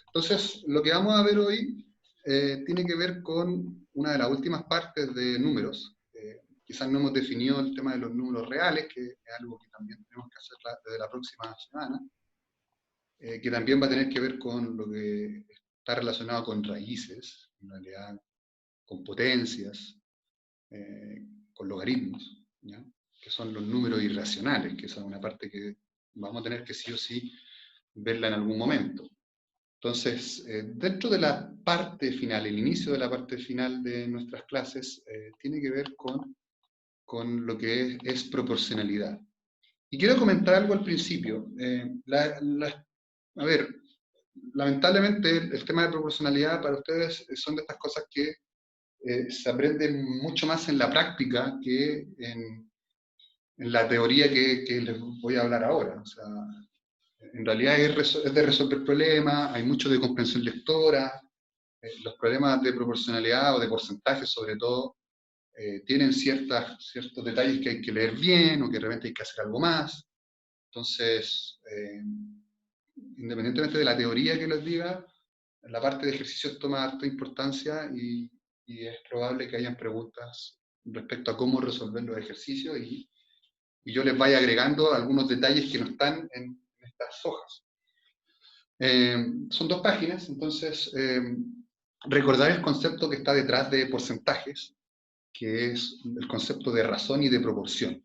Entonces, lo que vamos a ver hoy tiene que ver con una de las últimas partes de números. Quizás no hemos definido el tema de los números reales, que es algo que también tenemos que hacer desde la próxima semana, que también va a tener que ver con lo que está relacionado con raíces, en realidad con potencias, con logaritmos, ¿ya? Que son los números irracionales, que esa es una parte que vamos a tener que sí o sí verla en algún momento. Entonces, dentro de la parte final, el inicio de la parte final de nuestras clases, tiene que ver con lo que es proporcionalidad. Y quiero comentar algo al principio. A ver, lamentablemente el tema de proporcionalidad para ustedes son de estas cosas que se aprenden mucho más en la práctica que en la teoría que les voy a hablar ahora. O sea, en realidad es de resolver problemas, hay mucho de comprensión lectora, los problemas de proporcionalidad o de porcentaje sobre todo, tienen ciertos detalles que hay que leer bien o que de repente hay que hacer algo más. Entonces, independientemente de la teoría que les diga, la parte de ejercicios toma harta importancia y es probable que hayan preguntas respecto a cómo resolver los ejercicios y yo les vaya agregando algunos detalles que no están en estas hojas. Son 2 páginas, entonces recordar el concepto que está detrás de porcentajes, que es el concepto de razón y de proporción.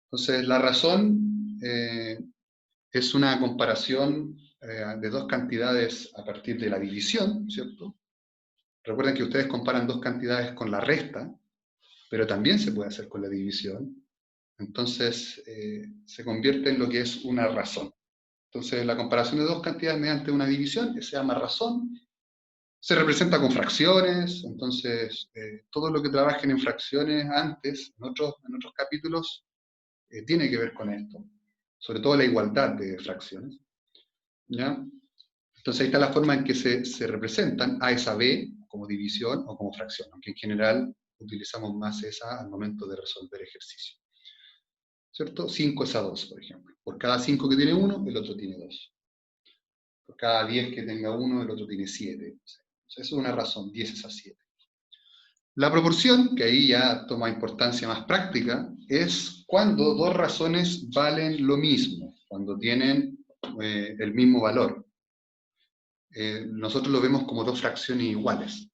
Entonces, la razón es una comparación de 2 cantidades a partir de la división, ¿cierto? Recuerden que ustedes comparan 2 cantidades con la resta, pero también se puede hacer con la división. Entonces, se convierte en lo que es una razón. Entonces, la comparación de 2 cantidades mediante una división, que se llama razón, se representa con fracciones. Entonces, todo lo que trabajen en fracciones antes, en otros capítulos, tiene que ver con esto. Sobre todo la igualdad de fracciones, ¿ya? Entonces, ahí está la forma en que se representan A es a B, como división o como fracción, aunque en general utilizamos más esa al momento de resolver ejercicios. ¿Cierto? 5 es a 2, por ejemplo. Por cada 5 que tiene 1, el otro tiene 2. Por cada 10 que tenga 1, el otro tiene 7. O sea, eso es una razón, 10 es a 7. La proporción, que ahí ya toma importancia más práctica, es cuando 2 razones valen lo mismo, cuando tienen el mismo valor. Nosotros lo vemos como 2 fracciones iguales,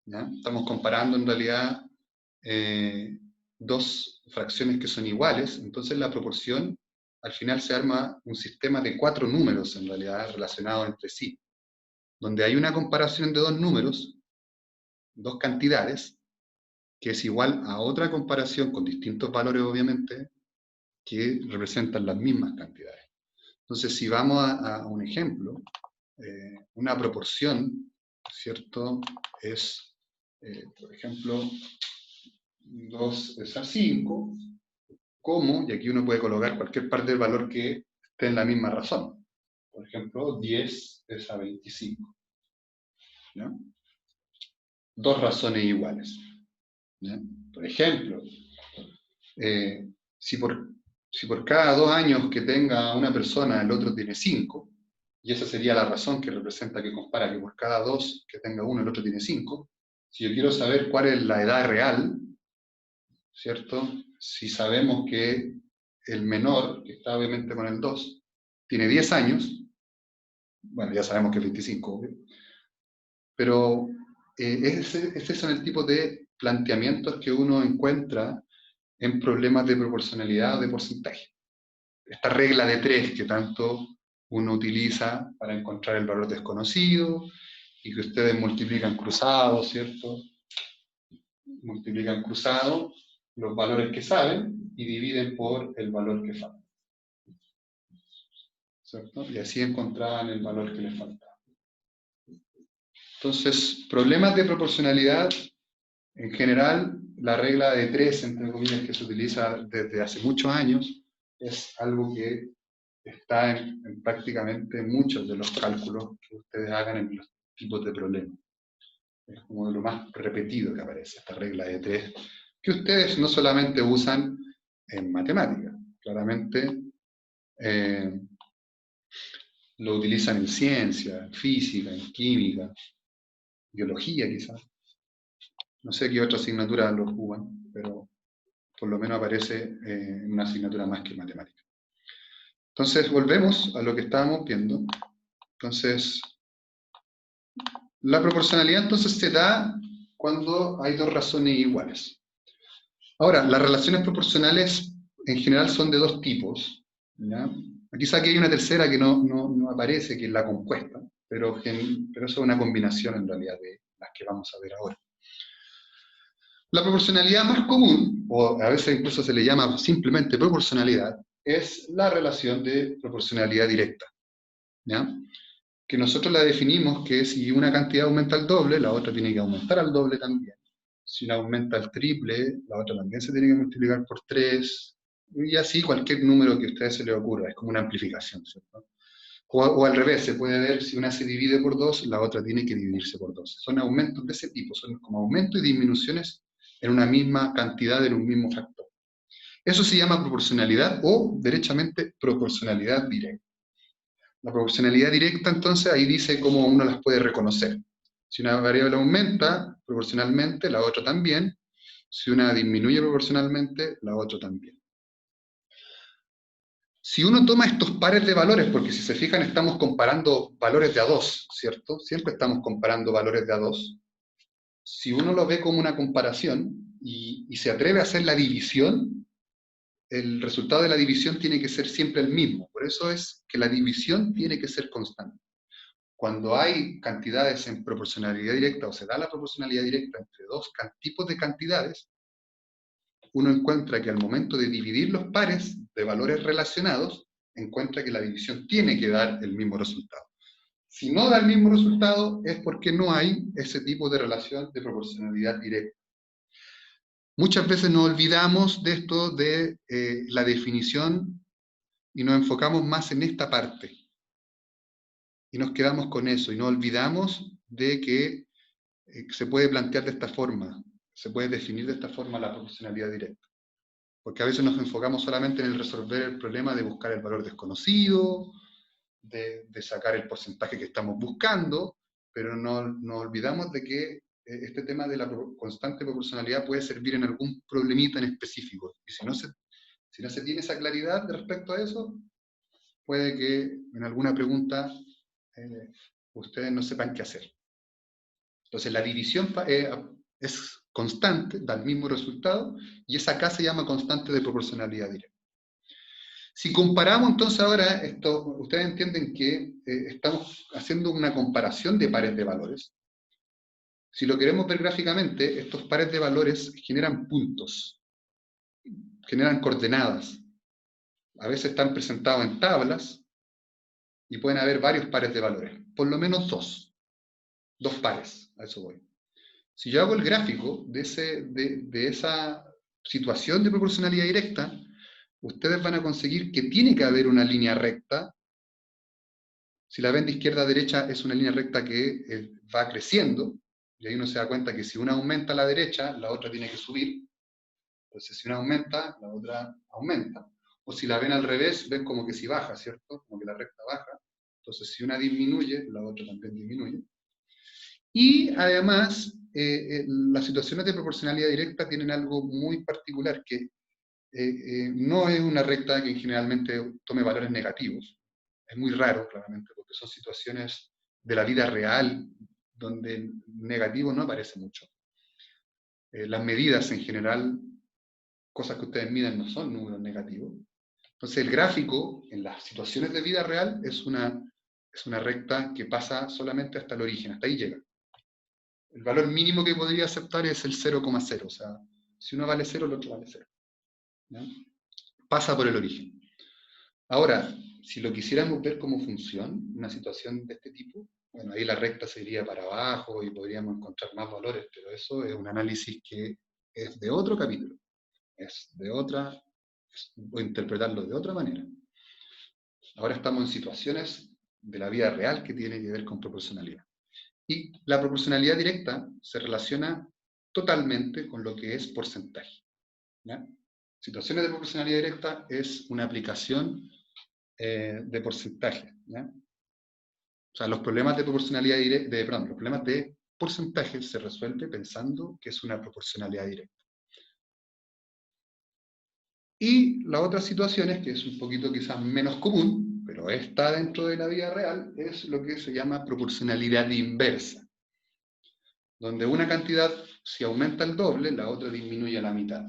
¿ya? Estamos comparando en realidad 2 fracciones que son iguales, entonces la proporción, al final se arma un sistema de 4 números en realidad relacionados entre sí, donde hay una comparación de 2 números, 2 cantidades, que es igual a otra comparación con distintos valores obviamente, que representan las mismas cantidades. Entonces, si vamos a un ejemplo, una proporción, ¿cierto? Es, por ejemplo, 2 es a 5, como, y aquí uno puede colocar cualquier parte del valor que esté en la misma razón. Por ejemplo, 10 es a 25. ¿Ya? 2 razones iguales. ¿Ya? Por ejemplo, si por cada 2 años que tenga una persona el otro tiene 5, y esa sería la razón que representa, que compara, que por cada 2 que tenga uno el otro tiene 5, si yo quiero saber cuál es la edad real, ¿cierto? Si sabemos que el menor, que está obviamente con el 2, tiene 10 años, bueno, ya sabemos que es 25, ¿okay? Pero ese son el tipo de planteamientos que uno encuentra en problemas de proporcionalidad o de porcentaje. Esta regla de 3 que tanto uno utiliza para encontrar el valor desconocido y que ustedes multiplican cruzado, ¿cierto? Multiplican cruzado los valores que saben y dividen por el valor que falta, ¿cierto? Y así encontraban el valor que les faltaba. Entonces, problemas de proporcionalidad, en general, la regla de 3, entre comillas, que se utiliza desde hace muchos años, es algo que está en prácticamente muchos de los cálculos que ustedes hagan en los tipos de problemas. Es como de lo más repetido que aparece, esta regla de 3, que ustedes no solamente usan en matemáticas, claramente Lo utilizan en ciencia, en física, en química, biología quizás. No sé qué otra asignatura lo ocupan, pero por lo menos aparece en una asignatura más que matemática. Entonces, volvemos a lo que estábamos viendo. Entonces, la proporcionalidad entonces se da cuando hay dos razones iguales. Ahora, las relaciones proporcionales en general son de dos tipos, ¿ya? Quizá aquí hay una tercera que no aparece, que es la compuesta, pero eso es una combinación en realidad de las que vamos a ver ahora. La proporcionalidad más común, o a veces incluso se le llama simplemente proporcionalidad, es la relación de proporcionalidad directa, ¿ya? Que nosotros la definimos que si una cantidad aumenta al doble, la otra tiene que aumentar al doble también. Si una aumenta al triple, la otra también se tiene que multiplicar por 3, y así cualquier número que a ustedes se les ocurra, es como una amplificación, ¿cierto? O al revés, se puede ver si una se divide por 2, la otra tiene que dividirse por 2. Son aumentos de ese tipo, son como aumentos y disminuciones en una misma cantidad, en un mismo factor. Eso se llama proporcionalidad o, derechamente, proporcionalidad directa. La proporcionalidad directa, entonces, ahí dice cómo uno las puede reconocer. Si una variable aumenta proporcionalmente, la otra también. Si una disminuye proporcionalmente, la otra también. Si uno toma estos pares de valores, porque si se fijan estamos comparando valores de A2, ¿cierto? Siempre estamos comparando valores de A2. Si uno lo ve como una comparación y se atreve a hacer la división, el resultado de la división tiene que ser siempre el mismo. Por eso es que la división tiene que ser constante. Cuando hay cantidades en proporcionalidad directa o se da la proporcionalidad directa entre dos tipos de cantidades, uno encuentra que al momento de dividir los pares de valores relacionados, encuentra que la división tiene que dar el mismo resultado. Si no da el mismo resultado es porque no hay ese tipo de relación de proporcionalidad directa. Muchas veces nos olvidamos de esto de la definición y nos enfocamos más en esta parte. Y nos quedamos con eso y nos olvidamos de que se puede plantear de esta forma, se puede definir de esta forma la proporcionalidad directa. Porque a veces nos enfocamos solamente en el resolver el problema de buscar el valor desconocido, de sacar el porcentaje que estamos buscando, pero nos olvidamos de que este tema de la constante proporcionalidad puede servir en algún problemita en específico. Y si no se tiene esa claridad respecto a eso, puede que en alguna pregunta ustedes no sepan qué hacer. Entonces la división es constante, da el mismo resultado, y esa acá se llama constante de proporcionalidad directa. Si comparamos entonces ahora esto, ustedes entienden que estamos haciendo una comparación de pares de valores. Si lo queremos ver gráficamente, estos pares de valores generan puntos, generan coordenadas. A veces están presentados en tablas y pueden haber varios pares de valores, por lo menos dos pares, a eso voy. Si yo hago el gráfico de esa situación de proporcionalidad directa, ustedes van a conseguir que tiene que haber una línea recta. Si la ven de izquierda a derecha, es una línea recta que va creciendo, y ahí uno se da cuenta que si una aumenta a la derecha, la otra tiene que subir. Entonces, si una aumenta, la otra aumenta. O si la ven al revés, ven como que si baja, ¿cierto? Como que la recta baja. Entonces, si una disminuye, la otra también disminuye. Y además, las situaciones de proporcionalidad directa tienen algo muy particular, que no es una recta que generalmente tome valores negativos. Es muy raro, claramente, porque son situaciones de la vida real donde el negativo no aparece mucho. Las medidas en general, cosas que ustedes miden, no son números negativos. Entonces el gráfico, en las situaciones de vida real, es una recta que pasa solamente hasta el origen, hasta ahí llega. El valor mínimo que podría aceptar es el 0,0, o sea, si uno vale 0, el otro vale 0. ¿Ya? Pasa por el origen. Ahora, si lo quisiéramos ver como función, una situación de este tipo, bueno, ahí la recta se iría para abajo y podríamos encontrar más valores, pero eso es un análisis que es de otro capítulo, o interpretarlo de otra manera. Ahora estamos en situaciones de la vida real que tienen que ver con proporcionalidad. Y la proporcionalidad directa se relaciona totalmente con lo que es porcentaje. ¿Ya? Situaciones de proporcionalidad directa es una aplicación de porcentaje. ¿Ya? O sea, los problemas de proporcionalidad directa, perdón, los problemas de porcentaje se resuelven pensando que es una proporcionalidad directa. Y la otra situación, que es un poquito quizás menos común, pero está dentro de la vida real, es lo que se llama proporcionalidad inversa, donde una cantidad, si aumenta el doble, la otra disminuye a la mitad.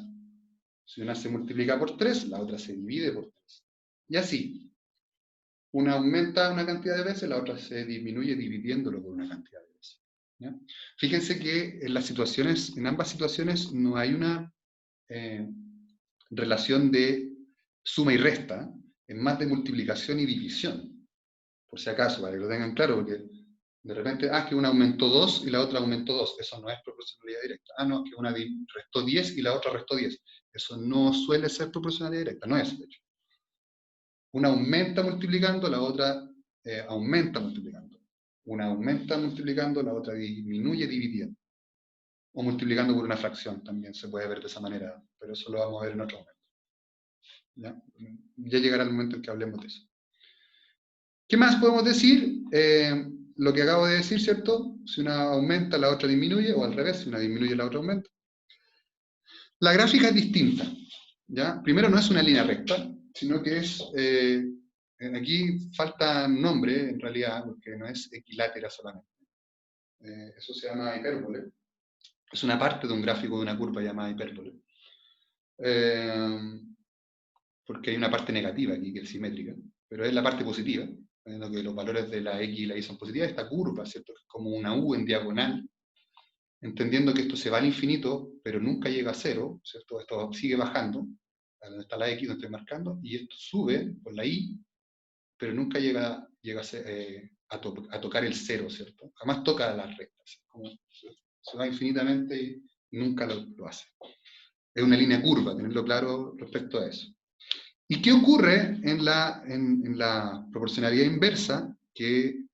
Si una se multiplica por 3, la otra se divide por 3. Y así, una aumenta una cantidad de veces, la otra se disminuye dividiéndolo por una cantidad de veces. ¿Ya? Fíjense que en ambas situaciones no hay una relación de suma y resta, es más de multiplicación y división. Por si acaso, para que lo tengan claro, porque de repente, que una aumentó 2 y la otra aumentó 2. Eso no es proporcionalidad directa. No, que una restó 10 y la otra restó 10. Eso no suele ser proporcionalidad directa, no es, de hecho. Una aumenta multiplicando, la otra aumenta multiplicando. Una aumenta multiplicando, la otra disminuye dividiendo. O multiplicando por una fracción, también se puede ver de esa manera, pero eso lo vamos a ver en otro momento. Ya llegará el momento en que hablemos de eso. ¿Qué más podemos decir? Lo que acabo de decir, ¿cierto? Si una aumenta, la otra disminuye, o al revés, si una disminuye, la otra aumenta. La gráfica es distinta, ¿ya? Primero, no es una línea recta, sino que es, aquí falta nombre, en realidad, porque no es equilátera solamente. Eso se llama hipérbole. Es una parte de un gráfico de una curva llamada hipérbole. Porque hay una parte negativa aquí, que es simétrica, pero es la parte positiva, en lo que los valores de la x y la y son positivas. Esta curva, ¿cierto? Es como una u en diagonal, entendiendo que esto se va al infinito, pero nunca llega a cero, ¿cierto? Esto sigue bajando, a donde está la x, donde estoy marcando, y esto sube por la y, pero nunca llega a tocar el cero, ¿cierto? Jamás toca las rectas. Se va infinitamente y nunca lo hace. Es una línea curva, tenerlo claro respecto a eso. ¿Y qué ocurre en la proporcionalidad inversa? Que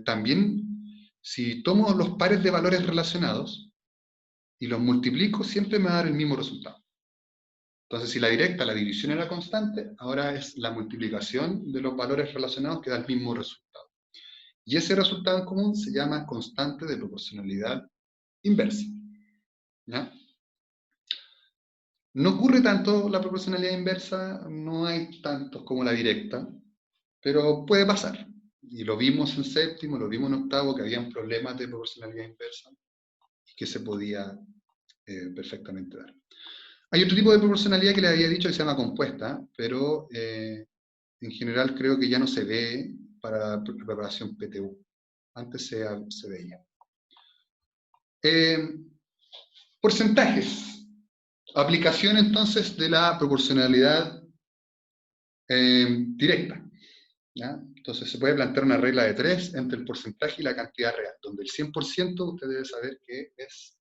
también, si tomo los pares de valores relacionados y los multiplico, siempre me va a dar el mismo resultado. Entonces, si la directa, la división era constante, ahora es la multiplicación de los valores relacionados que da el mismo resultado. Y ese resultado en común se llama constante de proporcionalidad inversa. ¿Ya? No ocurre tanto la proporcionalidad inversa, no hay tantos como la directa, pero puede pasar. Y lo vimos en séptimo, lo vimos en octavo, que habían problemas de proporcionalidad inversa que se podía perfectamente dar. Hay otro tipo de proporcionalidad que les había dicho que se llama compuesta, pero en general creo que ya no se ve para la preparación PTU. Antes se veía. Porcentajes. Aplicación entonces de la proporcionalidad directa. ¿Ya? Entonces se puede plantear una regla de 3 entre el porcentaje y la cantidad real, donde el 100% usted debe saber que es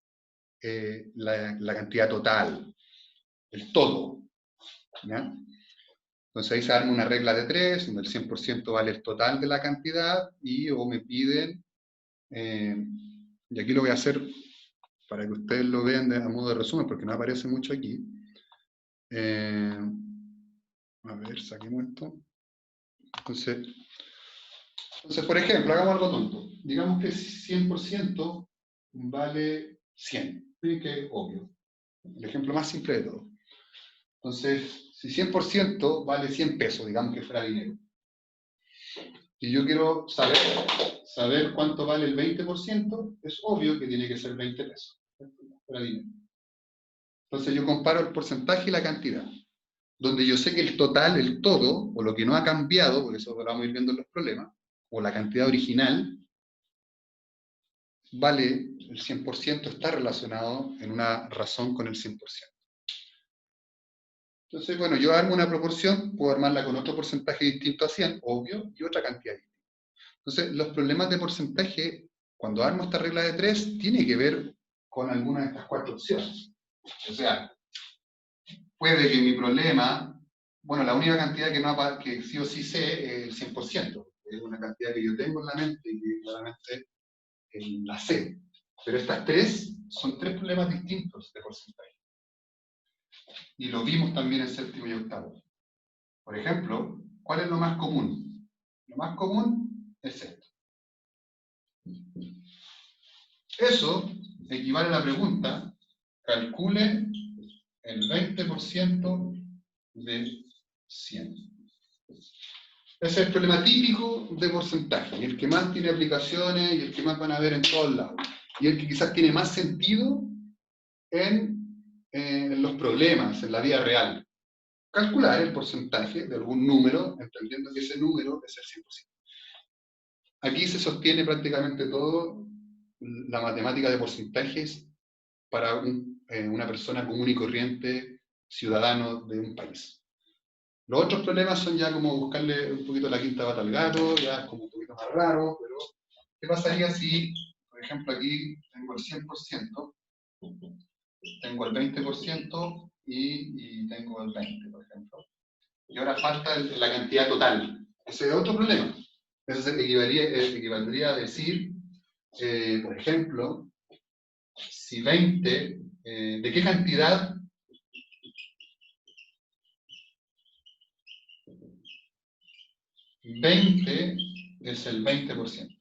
la cantidad total, el todo. ¿Ya? Entonces ahí se arma una regla de 3, donde el 100% vale el total de la cantidad, y o me piden, y aquí lo voy a hacer para que ustedes lo vean a modo de resumen, porque no aparece mucho aquí. A ver, saquemos esto. Entonces, por ejemplo, hagamos algo tonto. Digamos que 100% vale 100. Sí, que es obvio. El ejemplo más simple de todo. Entonces, si 100% vale 100 pesos, digamos que fuera dinero, y yo quiero saber cuánto vale el 20%, es obvio que tiene que ser 20 pesos. Fuera dinero. Entonces yo comparo el porcentaje y la cantidad, donde yo sé que el total, el todo, o lo que no ha cambiado, porque eso lo vamos a ir viendo en los problemas, o la cantidad original, vale el 100%, está relacionado en una razón con el 100%. Entonces, bueno, yo armo una proporción, puedo armarla con otro porcentaje distinto a 100, obvio, y otra cantidad distinta. Entonces, los problemas de porcentaje, cuando armo esta regla de 3, tiene que ver con alguna de estas 4 opciones. O sea, puede que mi problema, bueno, la única cantidad que sí o sí sé es el 100%, es una cantidad que yo tengo en la mente y que claramente la sé. Pero estas 3 son 3 problemas distintos de porcentaje. Y lo vimos también en séptimo y octavo. Por ejemplo, ¿cuál es lo más común? Lo más común es esto. Eso equivale a la pregunta, calcule el 20% de 100. Ese es el problema típico de porcentaje, y el que más tiene aplicaciones, y el que más van a ver en todos lados. Y el que quizás tiene más sentido en los problemas, en la vida real. Calcular el porcentaje de algún número, entendiendo que ese número es el 100%. Aquí se sostiene prácticamente todo la matemática de porcentajes para una persona común y corriente, ciudadano de un país. Los otros problemas son ya como buscarle un poquito la quinta pata al gato, ya es como un poquito más raro, pero ¿qué pasaría si, por ejemplo, aquí tengo el 100%, tengo el 20% y tengo el 20%, por ejemplo? Y ahora falta la cantidad total. Ese es otro problema. Eso equivaldría a decir, por ejemplo, si 20, ¿de qué cantidad? 20 es el 20%.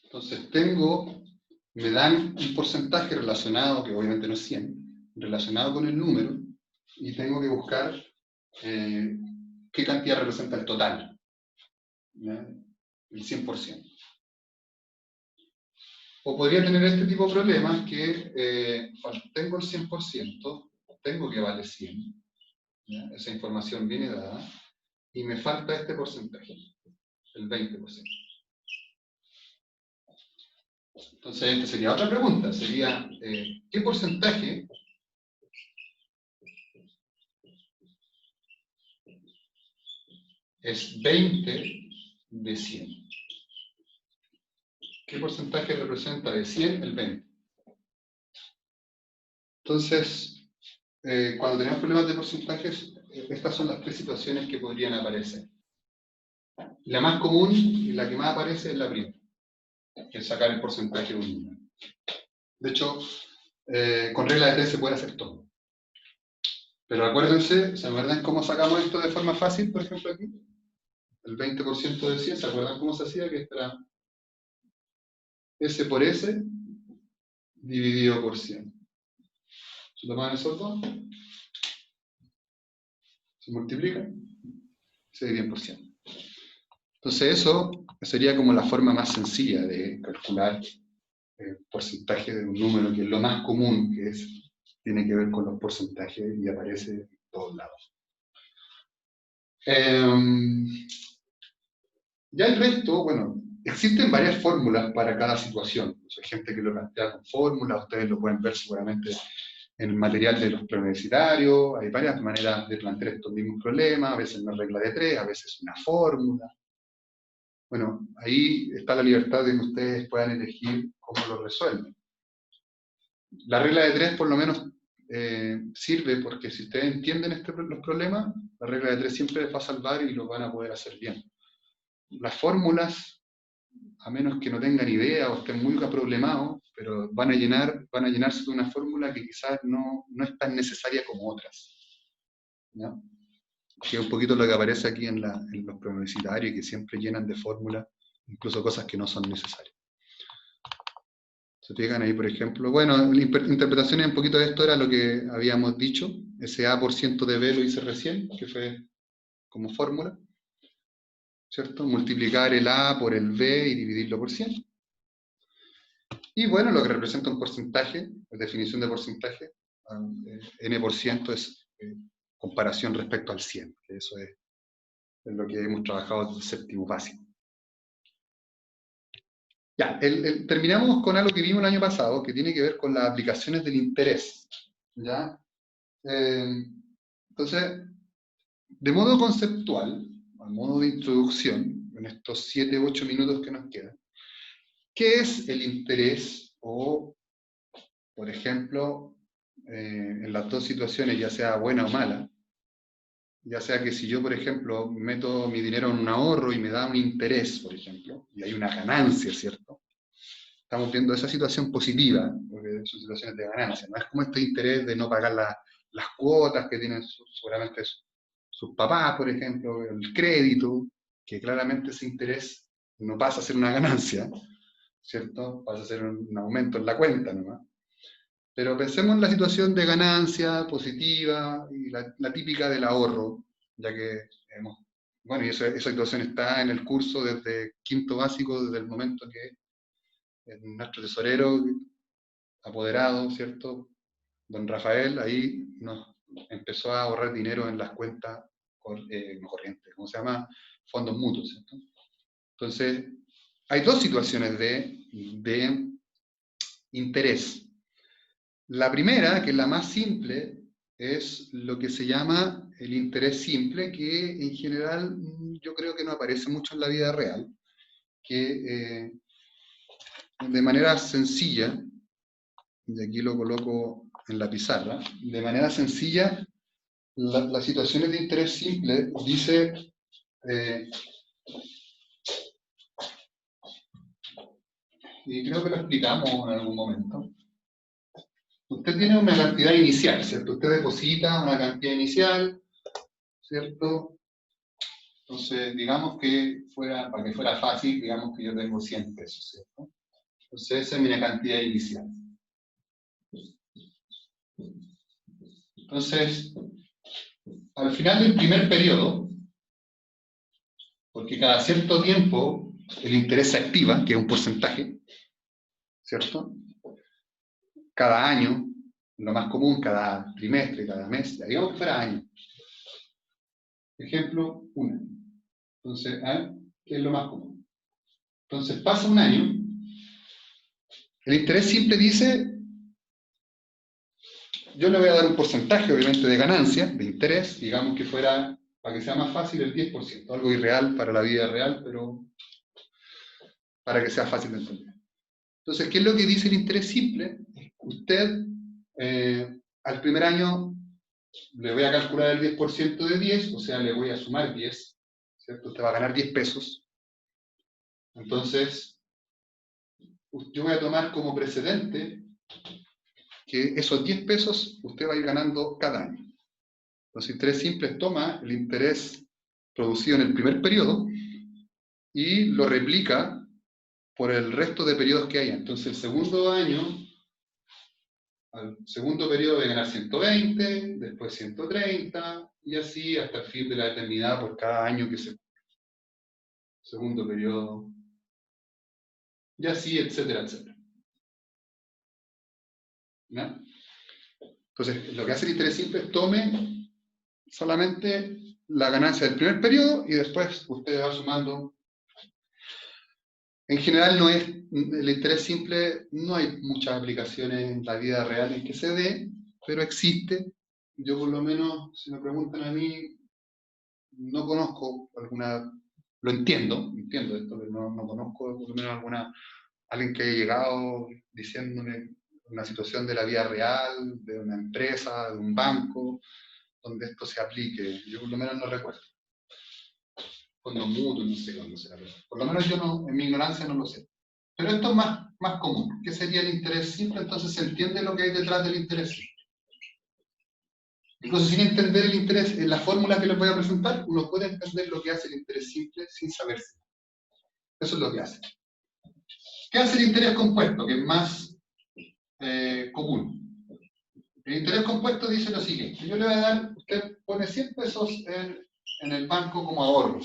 Entonces me dan un porcentaje relacionado, que obviamente no es 100, relacionado con el número, y tengo que buscar qué cantidad representa el total, ¿ya? El 100%. O podría tener este tipo de problemas que tengo el 100%, tengo que vale 100, ¿ya? Esa información viene dada, y me falta este porcentaje, el 20%. Entonces, esta sería otra pregunta, sería, ¿qué porcentaje es 20 de 100? ¿Qué porcentaje representa de 100 el 20? Entonces, cuando tenemos problemas de porcentajes, estas son las tres situaciones que podrían aparecer. La más común y la que más aparece es la primera, que es sacar el porcentaje de un número. De hecho, con regla de 3 se puede hacer todo. Pero acuérdense, ¿se acuerdan cómo sacamos esto de forma fácil, por ejemplo, aquí? El 20% de 100, ¿se acuerdan cómo se hacía? Que era S por S dividido por 100. ¿Se toman esos dos? Se multiplican, se dividen por 100. Entonces eso sería como la forma más sencilla de calcular el porcentaje de un número, que es lo más común, que tiene que ver con los porcentajes y aparece en todos lados. Ya el resto, bueno, existen varias fórmulas para cada situación. Hay gente que lo plantea con fórmulas, ustedes lo pueden ver seguramente en el material de los preuniversitarios, hay varias maneras de plantear estos mismos problemas, a veces una regla de 3, a veces una fórmula. Bueno, ahí está la libertad de que ustedes puedan elegir cómo lo resuelven. La regla de 3 por lo menos sirve porque si ustedes entienden los problemas, la regla de 3 siempre les va a salvar y lo van a poder hacer bien. Las fórmulas, a menos que no tengan idea o estén muy problemados, pero van a llenarse de una fórmula que quizás no es tan necesaria como otras, ¿no? Que es un poquito lo que aparece aquí en los preuniversitarios, que siempre llenan de fórmulas, incluso cosas que no son necesarias. Se fijan ahí, por ejemplo. Bueno, la interpretación un poquito de esto era lo que habíamos dicho, ese A% de B lo hice recién, que fue como fórmula, ¿cierto? Multiplicar el A por el B y dividirlo por 100. Y bueno, lo que representa un porcentaje, la definición de porcentaje, N% es comparación respecto al 100, que eso es lo que hemos trabajado desde el séptimo básico. Ya, terminamos con algo que vimos el año pasado, que tiene que ver con las aplicaciones del interés. ¿Ya? Entonces, de modo conceptual, a modo de introducción, en estos 7 u 8 minutos que nos quedan, ¿qué es el interés? O, por ejemplo, en las dos situaciones, ya sea buena o mala, ya sea que si yo, por ejemplo, meto mi dinero en un ahorro y me da un interés, por ejemplo, y hay una ganancia, ¿cierto? Estamos viendo esa situación positiva, porque son situaciones de ganancia, no es como este interés de no pagar las cuotas que tienen seguramente sus papás, por ejemplo, el crédito, que claramente ese interés no pasa a ser una ganancia, ¿cierto? Pasa a ser un aumento en la cuenta nomás. Pero pensemos en la situación de ganancia positiva y la típica del ahorro, ya que bueno, y esa situación está en el curso desde quinto básico, desde el momento que nuestro tesorero apoderado, ¿cierto? Don Rafael, ahí nos empezó a ahorrar dinero en las cuentas no corrientes, ¿cómo se llama? Fondos mutuos, ¿cierto? Entonces, hay dos situaciones de interés. La primera, que es la más simple, es lo que se llama el interés simple, que en general yo creo que no aparece mucho en la vida real, que de manera sencilla, y aquí lo coloco en la pizarra, de manera sencilla, las situaciones de interés simple dice, y creo que lo explicamos en algún momento, usted tiene una cantidad inicial, ¿cierto? Usted deposita una cantidad inicial, ¿cierto? Entonces, digamos que para que fuera fácil, digamos que yo tengo 100 pesos, ¿cierto? Entonces, esa es mi cantidad inicial. Entonces, al final del primer periodo, porque cada cierto tiempo el interés se activa, que es un porcentaje, ¿cierto? Cada año, lo más común, cada trimestre, cada mes, digamos que fuera año. Ejemplo, un año. Entonces, ¿qué es lo más común? Entonces, pasa un año, el interés simple dice, yo le voy a dar un porcentaje, obviamente, de ganancia, de interés, digamos que fuera, para que sea más fácil, el 10%, algo irreal para la vida real, pero para que sea fácil de entender. Entonces, ¿qué es lo que dice el interés simple? Usted, al primer año, le voy a calcular el 10% de 10, o sea, le voy a sumar 10, ¿cierto? Usted va a ganar 10 pesos. Entonces, yo voy a tomar como precedente que esos 10 pesos usted va a ir ganando cada año. Entonces, interés simple toma el interés producido en el primer periodo y lo replica por el resto de periodos que haya. Entonces, el segundo año, al segundo periodo de ganar 120, después 130, y así hasta el fin de la eternidad por cada año que se... Segundo periodo, y así, etcétera, etcétera. ¿No? Entonces, lo que hace el interés simple es tome solamente la ganancia del primer periodo y después usted va sumando. En general no es, el interés simple, no hay muchas aplicaciones en la vida real en que se dé, pero existe. Yo por lo menos, si me preguntan a mí, no conozco alguna, lo entiendo esto, pero no conozco por lo menos alguien que haya llegado diciéndome una situación de la vida real, de una empresa, de un banco, donde esto se aplique. Yo por lo menos no recuerdo. Fondos mutuos, no sé cuándo será. Por lo menos yo no, en mi ignorancia no lo sé. Pero esto es más común. ¿Qué sería el interés simple? Entonces se entiende lo que hay detrás del interés simple. Incluso sin entender el interés, en la fórmula que les voy a presentar, uno puede entender lo que hace el interés simple sin saberse. Eso es lo que hace. ¿Qué hace el interés compuesto? Que es más común. El interés compuesto dice lo siguiente. Yo le voy a dar, usted pone 100 pesos en el banco como ahorro.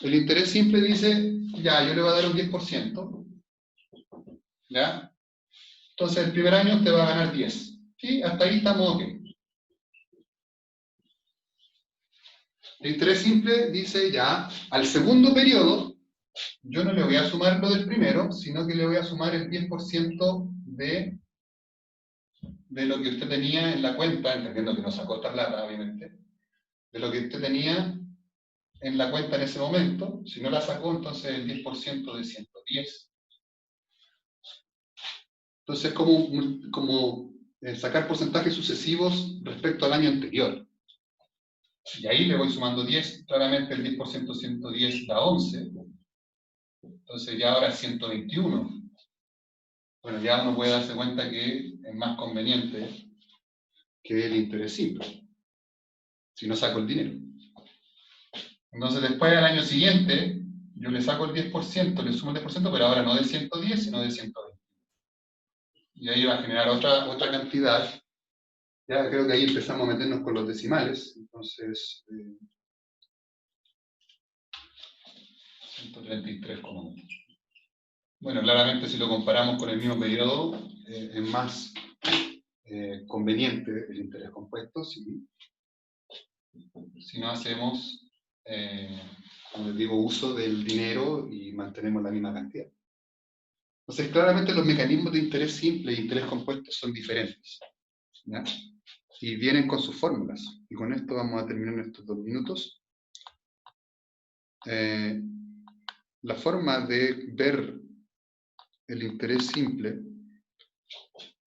El interés simple dice, ya, yo le voy a dar un 10%. ¿Ya? Entonces, el primer año usted va a ganar 10. ¿Sí? Hasta ahí estamos ok. El interés simple dice, ya, al segundo periodo, yo no le voy a sumar lo del primero, sino que le voy a sumar el 10% de lo que usted tenía en la cuenta, entendiendo que no sacó esta plata, obviamente, de lo que usted tenía en la cuenta en ese momento. Si no la sacó, entonces el 10% de 110. Entonces, como sacar porcentajes sucesivos respecto al año anterior. Y ahí le voy sumando 10, claramente el 10% 110 da 11. Entonces ya ahora es 121. Bueno, ya uno puede darse cuenta que es más conveniente que el interés simple, si no saco el dinero. Entonces después al año siguiente, yo le saco el 10%, le sumo el 10%, pero ahora no de 110, sino de 120. Y ahí va a generar otra cantidad. Ya creo que ahí empezamos a meternos con los decimales. Entonces, 133,1. Bueno, claramente si lo comparamos con el mismo periodo, es más conveniente el interés compuesto, sí. Si no hacemos, como les digo, uso del dinero y mantenemos la misma cantidad. Entonces, claramente los mecanismos de interés simple e interés compuesto son diferentes, ¿ya? Y vienen con sus fórmulas. Y con esto vamos a terminar en estos 2 minutos. La forma de ver el interés simple,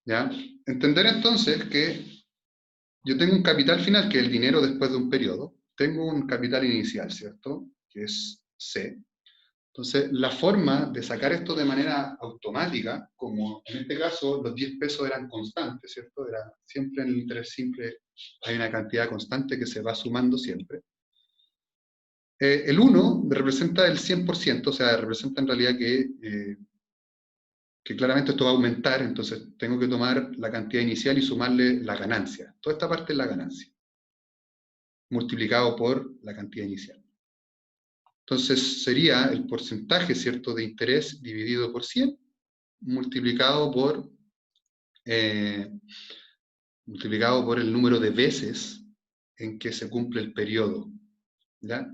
¿ya? Entender entonces que yo tengo un capital final, que es el dinero después de un periodo. Tengo un capital inicial, ¿cierto? Que es C. Entonces, la forma de sacar esto de manera automática, como en este caso los 10 pesos eran constantes, ¿cierto? Era siempre en el interés simple hay una cantidad constante que se va sumando siempre. El 1 representa el 100%, o sea, representa en realidad que claramente esto va a aumentar, entonces tengo que tomar la cantidad inicial y sumarle la ganancia. Toda esta parte es la ganancia, multiplicado por la cantidad inicial. Entonces sería el porcentaje, ¿cierto?, de interés dividido por 100, multiplicado por el número de veces en que se cumple el periodo. ¿Ya?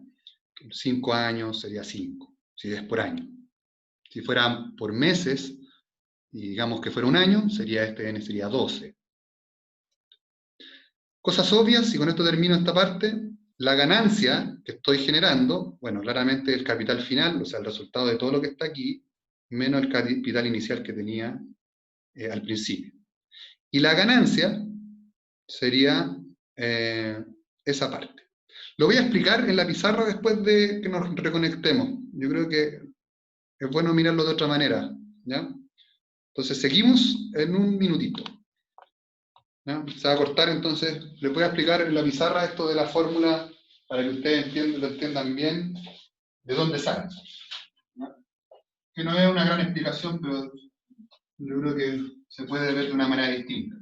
5 años sería 5, si es por año. Si fueran por meses, y digamos que fuera un año, sería sería 12. Cosas obvias, y con esto termino esta parte. La ganancia que estoy generando, bueno, claramente el capital final, o sea, el resultado de todo lo que está aquí, menos el capital inicial que tenía al principio. Y la ganancia sería esa parte. Lo voy a explicar en la pizarra después de que nos reconectemos. Yo creo que es bueno mirarlo de otra manera, ¿ya? Entonces, seguimos en un minutito, ¿ya? Se va a cortar, entonces les voy a explicar en la pizarra esto de la fórmula para que ustedes lo entiendan bien de dónde sale, ¿ya? Que no es una gran explicación, pero yo creo que se puede ver de una manera distinta.